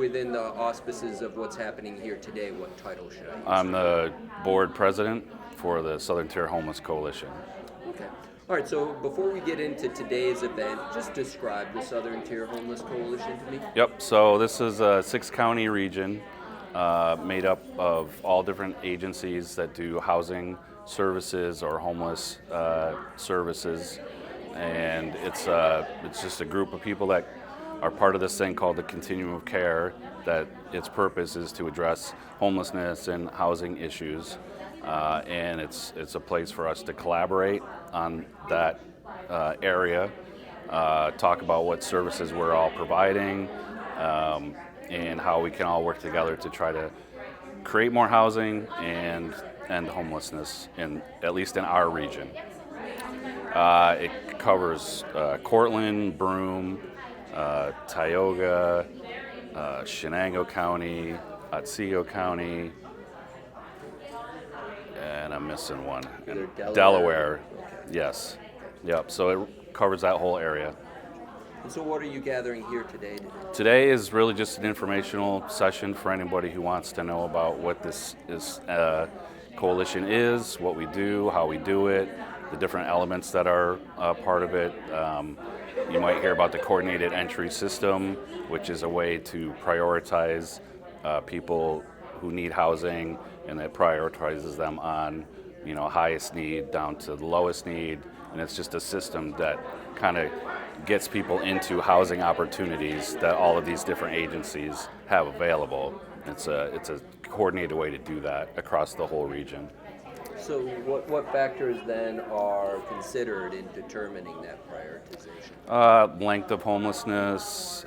within the auspices of what's happening here today, what title should I use? I'm the board president for the Southern Tier Homeless Coalition. Okay. All right, so before we get into today's event, just describe the Southern Tier Homeless Coalition to me. Yep, so this is a 6-county region made up of all different agencies that do housing services or homeless services. And it's just a group of people that are part of this thing called the Continuum of Care, that its purpose is to address homelessness and housing issues. And it's a place for us to collaborate on that area, talk about what services we're all providing, and how we can all work together to try to create more housing and end homelessness, at least in our region. It covers Cortland, Broome, Tioga, Shenango County, Otsego County, and I'm missing one. Delaware. Okay. Yes. Yep. So it covers that whole area. And so what are you gathering here today? Today is really just an informational session for anybody who wants to know about what this coalition is, what we do, how we do it, the different elements that are part of it. You might hear about the coordinated entry system, which is a way to prioritize people who need housing, and that prioritizes them on, highest need down to the lowest need. And it's just a system that kind of gets people into housing opportunities that all of these different agencies have available. It's a coordinated way to do that across the whole region. So what factors then are considered in determining that prioritization? Length of homelessness,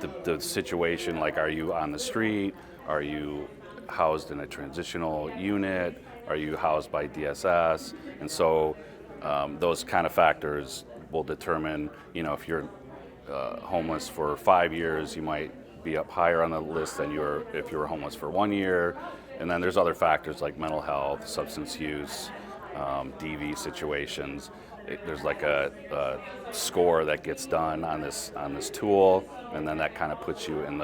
the situation, like are you on the street? Are you housed in a transitional unit? Are you housed by DSS? And so those kind of factors will determine, if you're homeless for 5 years, you might be up higher on the list than if you were homeless for 1 year. And then there's other factors like mental health, substance use, DV situations. There's like a score that gets done on this tool, and then that kind of puts you in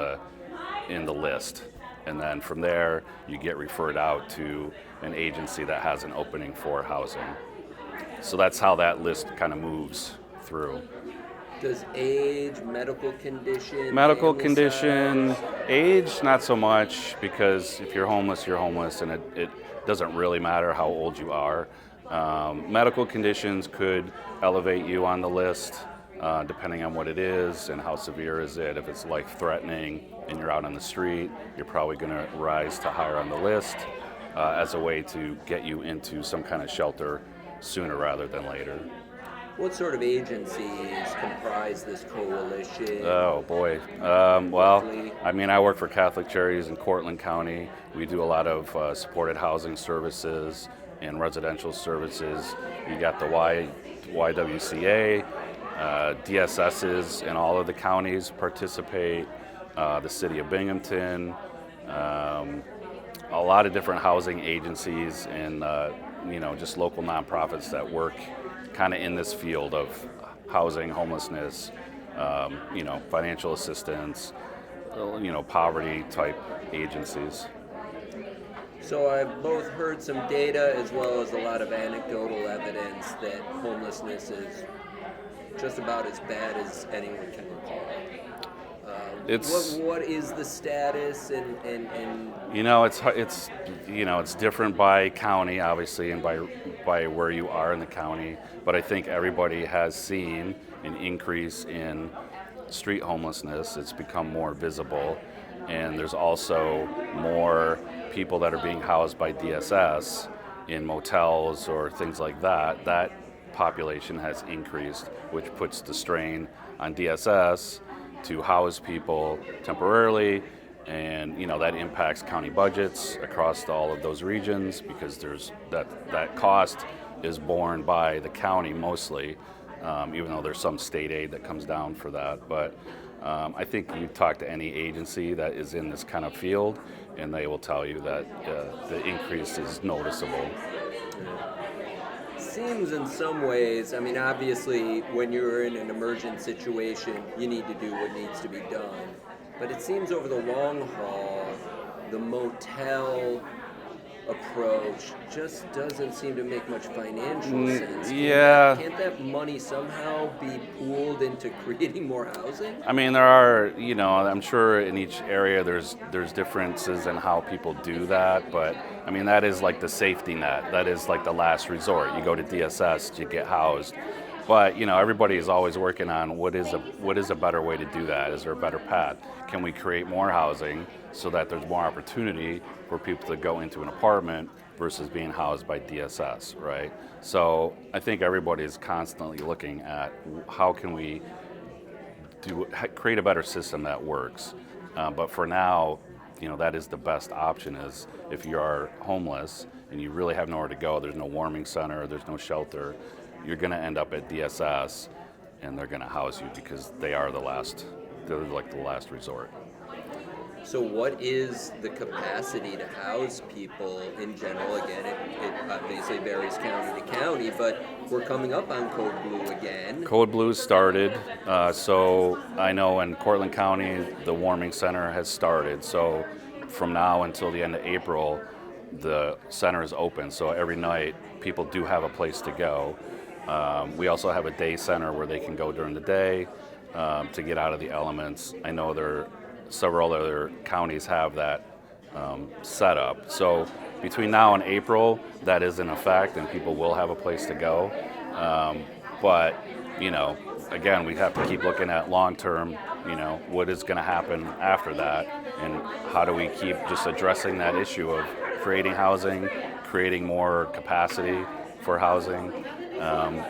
the list. And then from there, you get referred out to an agency that has an opening for housing. So that's how that list kind of moves through. Does age, medical condition? Medical family condition, size? age, not so much, because if you're homeless, and it doesn't really matter how old you are. Medical conditions could elevate you on the list, depending on what it is and how severe is it. If it's life-threatening and you're out on the street, you're probably going to rise to higher on the list as a way to get you into some kind of shelter sooner rather than later. What sort of agencies comprise this coalition? Oh boy. I work for Catholic Charities in Cortland County. We do a lot of supported housing services and residential services. You got the YWCA, DSSs in all of the counties participate, the city of Binghamton, a lot of different housing agencies and just local nonprofits that work kind of in this field of housing, homelessness, financial assistance, poverty type agencies. So I've both heard some data as well as a lot of anecdotal evidence that homelessness is just about as bad as anyone can recall. What is the status and it's different by county, obviously, and by where you are in the county. But I think everybody has seen an increase in street homelessness. It's become more visible, and there's also more people that are being housed by DSS in motels or things like that. That population has increased, which puts the strain on DSS to house people temporarily, and that impacts county budgets across all of those regions, because there's that cost is borne by the county mostly, even though there's some state aid that comes down for that. But I think you talk to any agency that is in this kind of field, and they will tell you that the increase is noticeable. seems in some ways, I mean, obviously, when you're in an emergent situation, you need to do what needs to be done. But it seems over the long haul, the motel approach just doesn't seem to make much financial sense. Yeah. Can't that money somehow be pooled into creating more housing? I mean, there are, I'm sure in each area there's differences in how people do that, but I mean, that is like the safety net. That is like the last resort. You go to DSS to get housed. But, everybody is always working on what is a better way to do that? Is there a better path? Can we create more housing so that there's more opportunity for people to go into an apartment versus being housed by DSS, right? So I think everybody is constantly looking at how can we create a better system that works. But for now, that is the best option is if you are homeless and you really have nowhere to go, there's no warming center, there's no shelter, you're going to end up at DSS and they're going to house you because they're like the last resort. So what is the capacity to house people in general? Again, it obviously varies county to county, but we're coming up on Code Blue again. Code Blue started, so I know in Cortland County the warming center has started. So from now until the end of April, the center is open. So every night people do have a place to go. We also have a day center where they can go during the day to get out of the elements. I know several other counties have that set up. So between now and April, that is in effect, and people will have a place to go. But again, we have to keep looking at long term. What is going to happen after that, and how do we keep just addressing that issue of creating housing, creating more capacity for housing.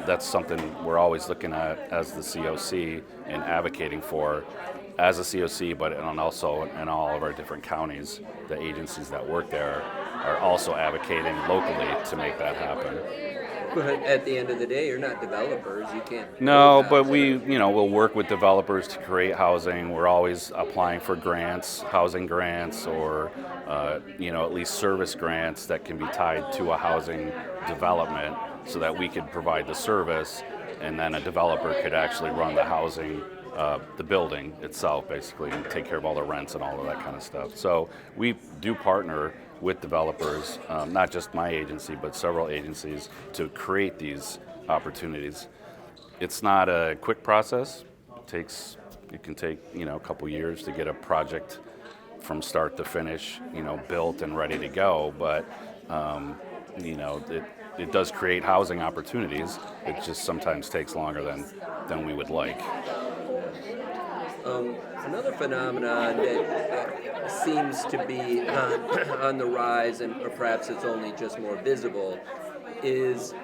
That's something we're always looking at as the COC and advocating for as a COC, but and also in all of our different counties. The agencies that work there are also advocating locally to make that happen. But at the end of the day, you're not developers. You can't. No, but we'll work with developers to create housing. We're always applying for grants, housing grants, or at least service grants that can be tied to a housing development, so that we could provide the service, and then a developer could actually run the housing, the building itself, basically, and take care of all the rents and all of that kind of stuff. So we do partner with developers, not just my agency, but several agencies, to create these opportunities. It's not a quick process. It can take a couple years to get a project from start to finish, built and ready to go. But it does create housing opportunities. It just sometimes takes longer than we would like. Another phenomenon that seems to be on the rise, and or perhaps it's only just more visible, is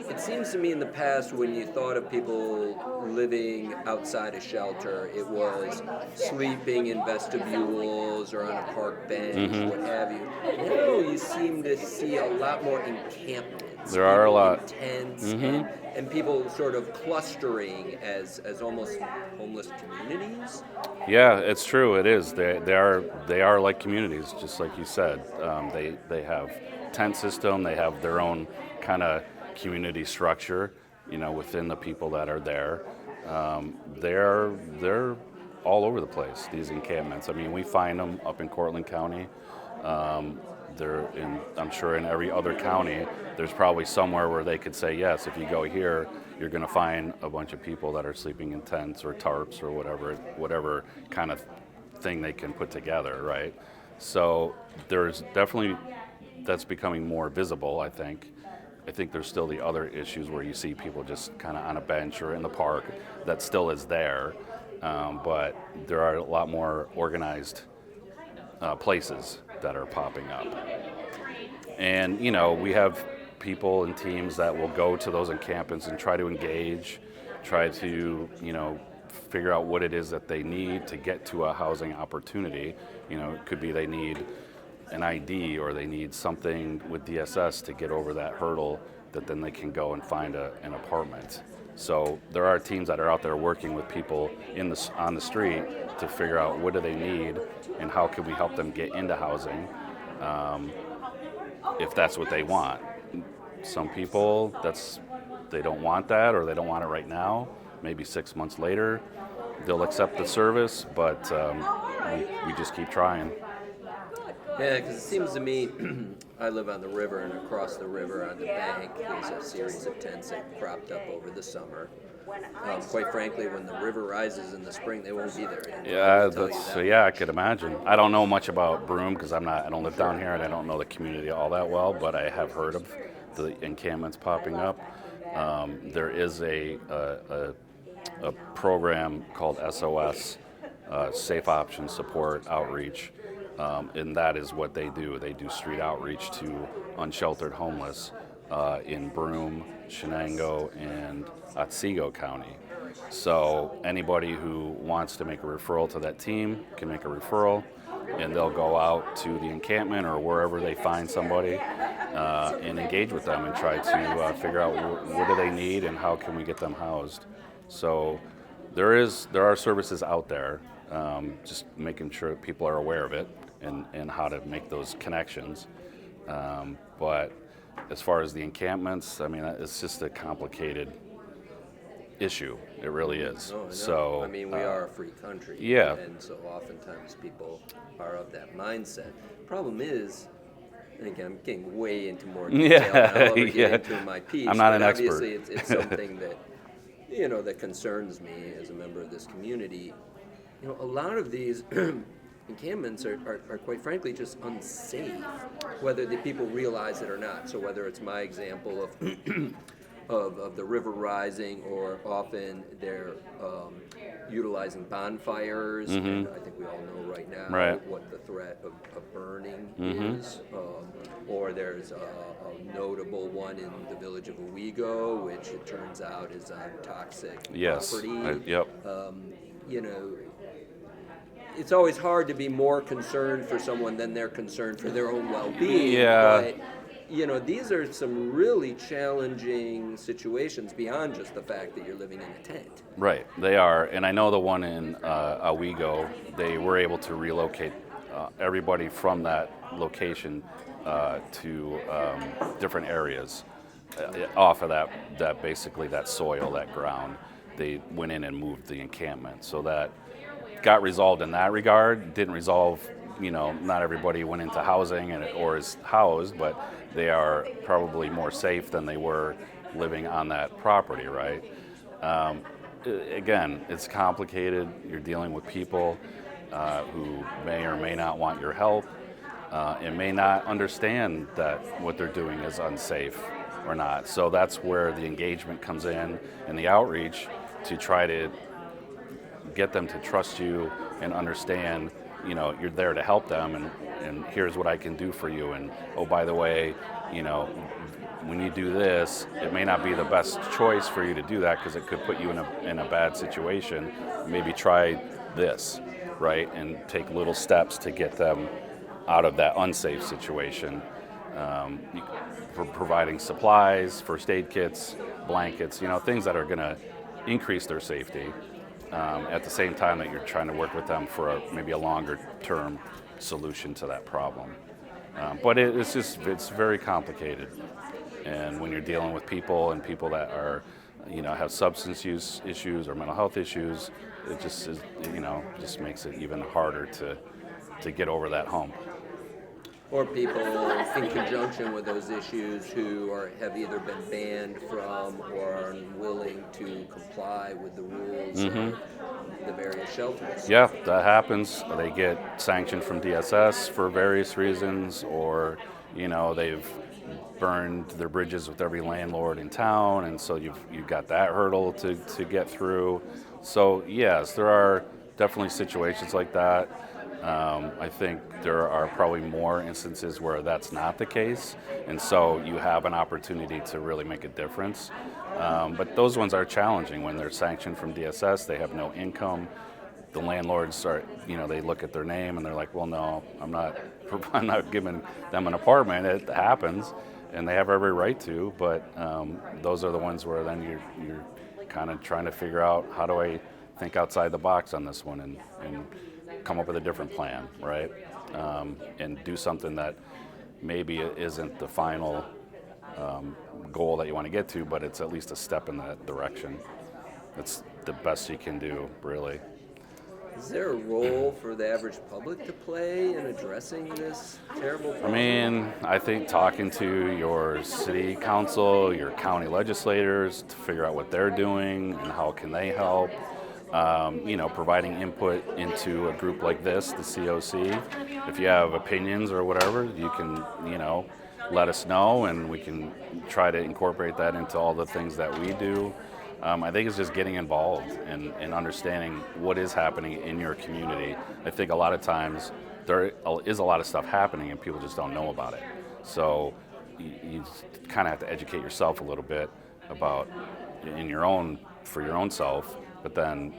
it seems to me in the past when you thought of people living outside a shelter, it was sleeping in vestibules or on a park bench, what have you. Now you seem to see a lot more encampments. There are a lot. Tents and people sort of clustering as almost homeless communities. Yeah, it's true. It is. They are like communities, just like you said. They have tent system. They have their own kind of community structure, within the people that are there. They're all over the place, these encampments. I mean, we find them up in Cortland County. I'm sure in every other county, there's probably somewhere where they could say, yes, if you go here, you're going to find a bunch of people that are sleeping in tents or tarps or whatever kind of thing they can put together, right? So there's definitely, that's becoming more visible, I think. I think there's still the other issues where you see people just kind of on a bench or in the park. That still is there, but there are a lot more organized places that are popping up. And, we have people and teams that will go to those encampments and try to engage, try to, figure out what it is that they need to get to a housing opportunity. It could be they need an ID or they need something with DSS to get over that hurdle that then they can go and find an apartment. So there are teams that are out there working with people on the street to figure out what do they need and how can we help them get into housing if that's what they want. Some people, that's they don't want that, or they don't want it right now. Maybe 6 months later, they'll accept the service, but we just keep trying. Yeah, because it seems to me, I live on the river, and across the river on the bank, there's a series of tents that cropped up over the summer. Quite frankly, when the river rises in the spring, they won't be there anymore. Yeah, I'll tell you that's that. yeah, I could imagine. I don't know much about Broome because I don't live down here, and I don't know the community all that well. But I have heard of the encampments popping up. There is a program called SOS, Safe Option Support Outreach, and that is what they do. They do street outreach to unsheltered homeless in Broome, Shenango, and Otsego County. So anybody who wants to make a referral to that team can make a referral, and they'll go out to the encampment or wherever they find somebody and engage with them and try to figure out what do they need and how can we get them housed. So there are services out there, just making sure people are aware of it and how to make those connections. But as far as the encampments, I mean, it's just a complicated issue. It really is. Oh, I know. So I mean, we are a free country. yeah. And so oftentimes people are of that mindset. Problem is, and again, I'm getting way into more detail Yeah, than I'll ever yeah. get into in my piece. I'm not but an expert. obviously it's something that, that concerns me as a member of this community. A lot of these encampments are quite frankly just unsafe, whether the people realize it or not. So whether it's my example of the river rising, or often they're utilizing bonfires, and I think we all know right now Right. what the threat of burning is. Or there's a notable one in the village of Owego, which it turns out is on toxic Yes. property. Yep. It's always hard to be more concerned for someone than they're concerned for their own well-being. Yeah. But, these are some really challenging situations beyond just the fact that you're living in a tent. Right, they are, and I know the one in Owego, they were able to relocate everybody from that location to different areas off of that basically that soil, that ground. They went in and moved the encampment, so that got resolved in that regard. Didn't resolve, not everybody went into housing or is housed, but they are probably more safe than they were living on that property, right? Again, it's complicated. You're dealing with people who may or may not want your help and may not understand that what they're doing is unsafe or not. So that's where the engagement comes in and the outreach to try to get them to trust you and understand, you're there to help them, and here's what I can do for you. And oh, by the way, when you do this, it may not be the best choice for you to do that because it could put you in a bad situation. Maybe try this, right? And take little steps to get them out of that unsafe situation. For providing supplies, first aid kits, blankets, things that are going to increase their safety. At the same time that you're trying to work with them for maybe a longer term solution to that problem. But it's very complicated. And when you're dealing with people that are, have substance use issues or mental health issues, it just is, just makes it even harder to get over that hump. Or people in conjunction with those issues who have either been banned from or are unwilling to comply with the rules of the various shelters. Yeah, that happens. They get sanctioned from DSS for various reasons, or they've burned their bridges with every landlord in town, and so you've got that hurdle to get through. So yes, there are definitely situations like that. I think there are probably more instances where that's not the case, and so you have an opportunity to really make a difference. But those ones are challenging when they're sanctioned from DSS. They have no income. The landlords are, they look at their name and they're like, well, no, I'm not giving them an apartment. It happens, and they have every right to. But those are the ones where then you're kind of trying to figure out, how do I think outside the box on this one and come up with a different plan, right? And do something that maybe isn't the final goal that you want to get to, but it's at least a step in that direction. It's the best you can do, really. Is there a role for the average public to play in addressing this terrible I problem? mean, I think talking to your city council, your county legislators to figure out what they're doing and how can they help. Providing input into a group like this, the COC. If you have opinions or whatever, you can, let us know, and we can try to incorporate that into all the things that we do. I think it's just getting involved and understanding what is happening in your community. I think a lot of times there is a lot of stuff happening and people just don't know about it. So you kind of have to educate yourself a little bit about for your own self, but then,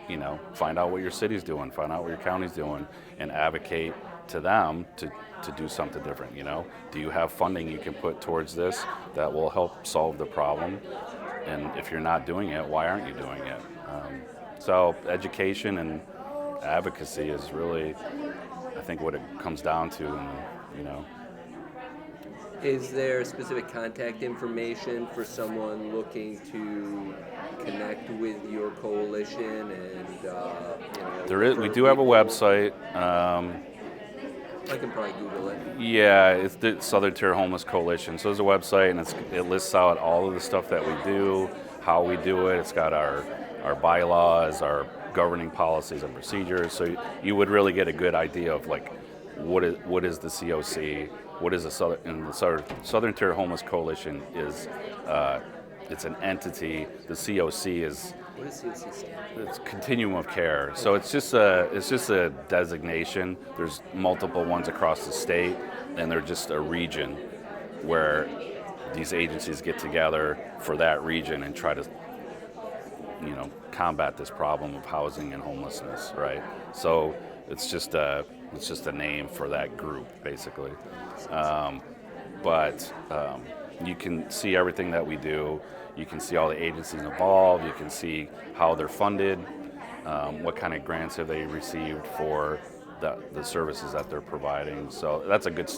find out what your city's doing, find out what your county's doing, and advocate to them to do something different. Do you have funding you can put towards this that will help solve the problem? And if you're not doing it, why aren't you doing it? So education and advocacy is really, I think, what it comes down to. And, Is there specific contact information for someone looking to connect with your coalition and there is. We do have a website. I can probably Google it. Yeah, it's the Southern Tier Homeless Coalition. So there's a website, and it lists out all of the stuff that we do, how we do it. It's got our bylaws, our governing policies and procedures. So you would really get a good idea of like what is the COC, what is the Southern Tier Homeless Coalition is. It's an entity. The COC is. What does COC stand for? It's continuum of care. So it's just a designation. There's multiple ones across the state, and they're just a region where these agencies get together for that region and try to, combat this problem of housing and homelessness, right? So it's just a name for that group, basically. But you can see everything that we do. You can see all the agencies involved. You can see how they're funded, what kind of grants have they received for the services that they're providing. So that's a good